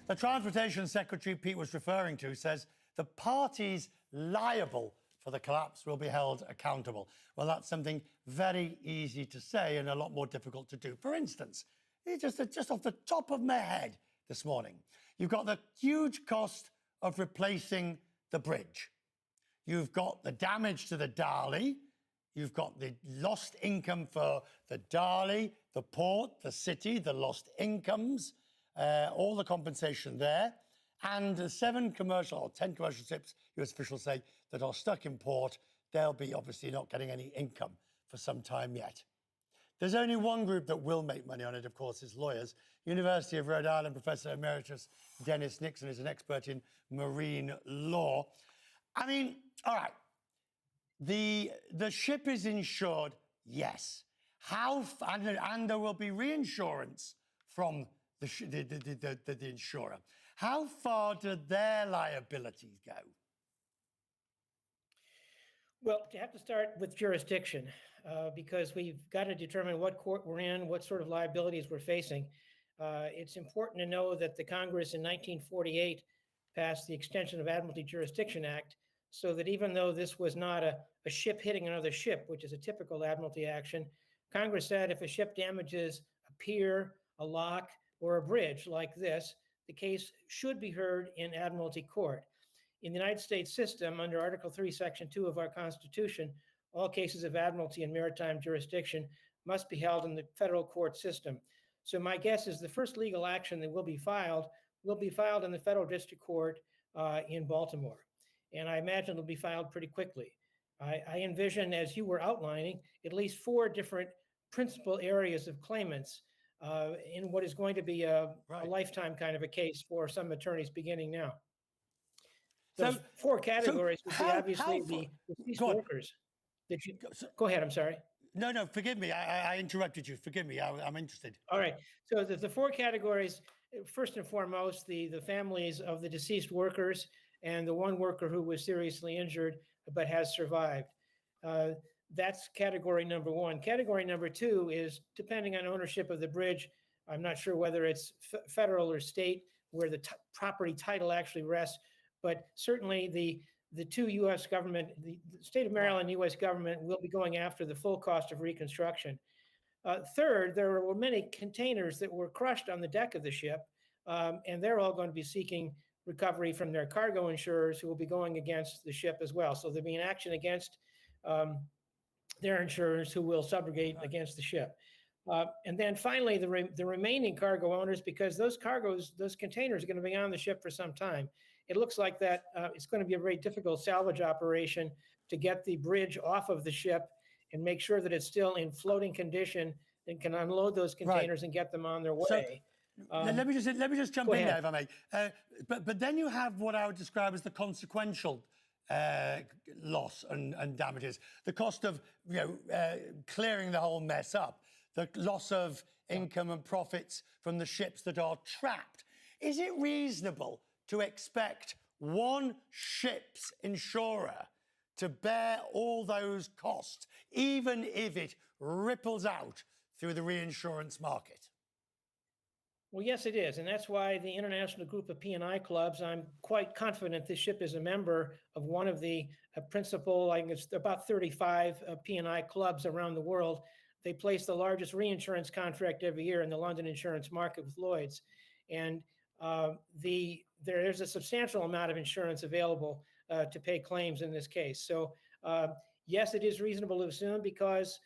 the Transportation Secretary Pete was referring to says the parties liable for the collapse will be held accountable. Well, that's something very easy to say and a lot more difficult to do. For instance, just off the top of my head this morning, you've got the huge cost of replacing the bridge. You've got the damage to the Dali. You've got the lost income for the Dali, the port, the city, the lost incomes, all the compensation there. And the 10 commercial ships, US officials say, that are stuck in port, they'll be obviously not getting any income for some time yet. There's only one group that will make money on it, of course, is lawyers. University of Rhode Island Professor Emeritus Dennis Nixon is an expert in marine law. I mean, all right, the ship is insured, yes. And there will be reinsurance from the insurer. How far do their liabilities go? Well, you have to start with jurisdiction because we've got to determine what court we're in, what sort of liabilities we're facing. It's important to know that the Congress in 1948 passed the Extension of Admiralty Jurisdiction Act, so that even though this was not a ship hitting another ship, which is a typical Admiralty action, Congress said if a ship damages a pier, a lock, or a bridge like this, the case should be heard in Admiralty Court. In the United States system, under Article 3, Section 2 of our Constitution, all cases of admiralty and maritime jurisdiction must be held in the federal court system. So my guess is the first legal action that will be filed in the federal district court in Baltimore. And I imagine it'll be filed pretty quickly. I envision, as you were outlining, at least 4 different principal areas of claimants in what is going to be a lifetime kind of a case for some attorneys beginning now. Those 4 categories would be obviously the deceased workers. Go ahead, I'm sorry. No, forgive me. I interrupted you. Forgive me. I'm interested. All right. So the 4 categories, first and foremost, the families of the deceased workers and the one worker who was seriously injured but has survived. That's category number 1. Category number 2 is, depending on ownership of the bridge, I'm not sure whether it's federal or state where the property title actually rests, but certainly the 2 U.S. government, the state of Maryland, U.S. government will be going after the full cost of reconstruction. Third, there were many containers that were crushed on the deck of the ship, and they're all going to be seeking recovery from their cargo insurers who will be going against the ship as well. So there'll be an action against their insurers who will subrogate against the ship. And then finally, the remaining cargo owners, because those containers are going to be on the ship for some time. It looks like that it's going to be a very difficult salvage operation to get the bridge off of the ship and make sure that it's still in floating condition and can unload those containers and get them on their way. So, let me just jump in there, if I may. But then you have what I would describe as the consequential loss and damages, the cost of clearing the whole mess up, the loss of income and profits from the ships that are trapped. Is it reasonable to expect one ship's insurer to bear all those costs, even if it ripples out through the reinsurance market? Well, yes, it is. And that's why the International Group of P&I Clubs, I'm quite confident this ship is a member of one of the principal, I think it's about 35 P&I clubs around the world. They place the largest reinsurance contract every year in the London insurance market with Lloyd's. And there's a substantial amount of insurance available to pay claims in this case. So yes, it is reasonable to assume because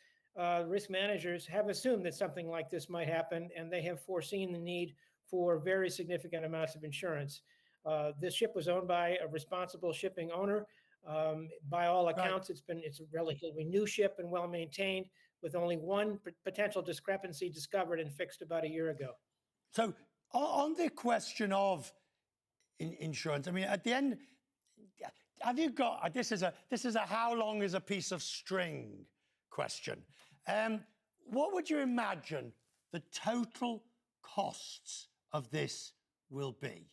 risk managers have assumed that something like this might happen, and they have foreseen the need for very significant amounts of insurance. This ship was owned by a responsible shipping owner. By all accounts, it's a relatively new ship and well maintained, with only one potential discrepancy discovered and fixed about a year ago. So on the question of insurance, I mean, at the end, have you got, this is a how long is a piece of string question. What would you imagine the total costs of this will be?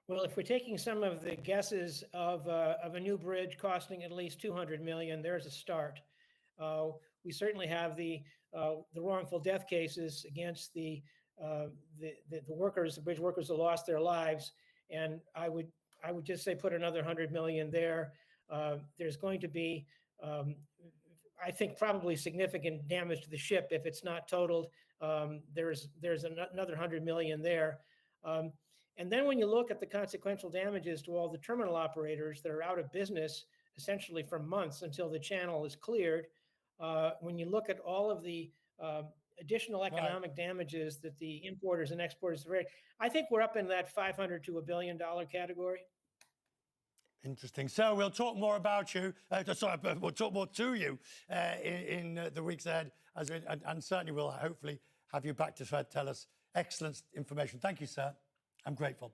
Well, if we're taking some of the guesses of a new bridge costing at least $200 million, there's a start. We certainly have the wrongful death cases against the the workers, the bridge workers that lost their lives. And I would just say put another 100 million there. There's going to be, I think, probably significant damage to the ship if it's not totaled. There's another 100 million there. And then when you look at the consequential damages to all the terminal operators that are out of business, essentially for months until the channel is cleared, when you look at all of the additional economic damages that the importers and exporters, I think we're up in that $500 to $1 billion category. Interesting. So we'll talk more about you. We'll talk more to you in the weeks ahead, and certainly we'll hopefully have you back to tell us excellent information. Thank you, sir. I'm grateful.